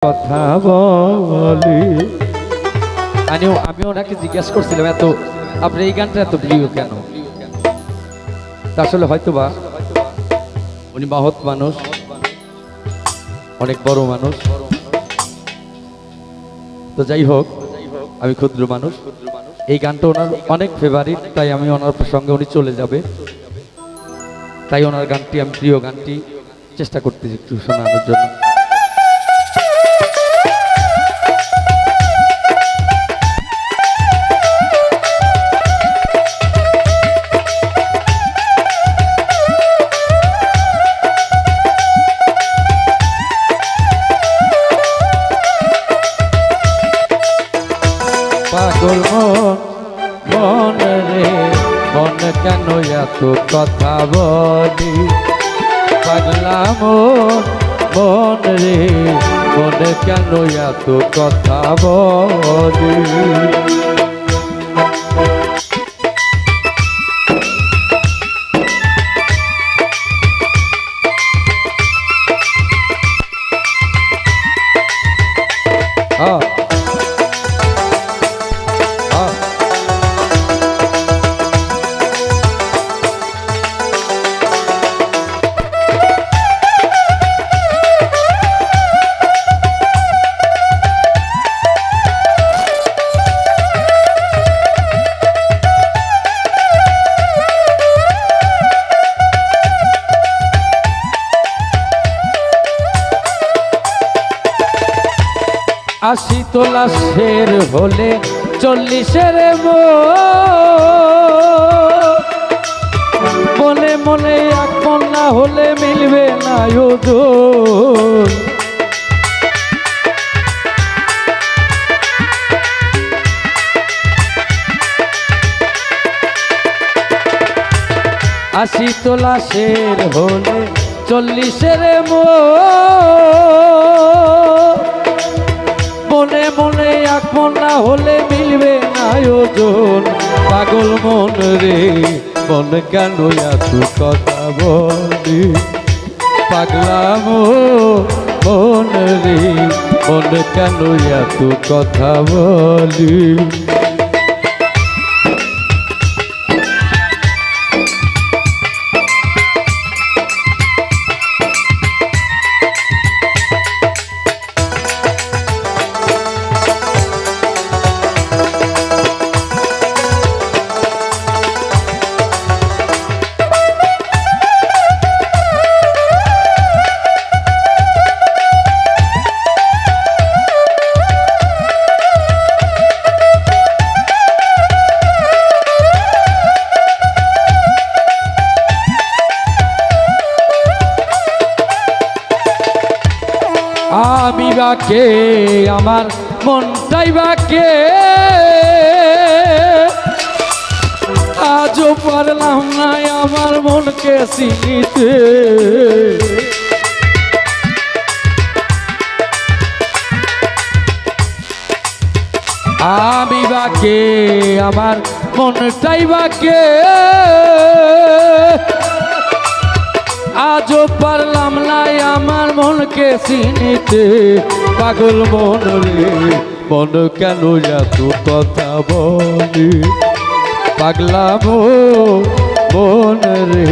কথা বলি। আমি ওনাকে জিজ্ঞাসা করছিলাম এত আপনার এই গানটা এত প্রিয় কেন। আসলে হয়তোবা উনি মহৎ মানুষ, অনেক বড় মানুষ। তো যাই হোক, আমি ক্ষুদ্র মানুষ। এই গানটা ওনার অনেক ফেভারিট, তাই আমি ওনার প্রসঙ্গে উনি চলে যাবে, তাই ওনার গানটি আমি প্রিয় গানটি চেষ্টা করতেছি একটু শোনানোর জন্য। পাগল মন রে মন কেন এত কথা বলি, পাগলা মন রে মন কেন এত কথা বলি। আশি তোলা শের হলে 40-এর মনে মনে এক মন না হলে মিলবে না ওজন। আশি তোলা শের হলে 40-এর মনে মনে এক মন না হলে মিলবে না ওজন। পাগল মন রে মন কেন এত কথা বলি, পাগলা মন রে মন কেন এত কথা বলি। আমি বাকে আমার মনটাই বাকে, আজও পারলাম না আমার মনকে চিনিতে। আমি বাকে আমার মনটাই বাকে, আজও পারলাম না আমার মনকে চিনিতে। পাগল মন রে মন কেন এত কথা বলি, পাগলা মন রে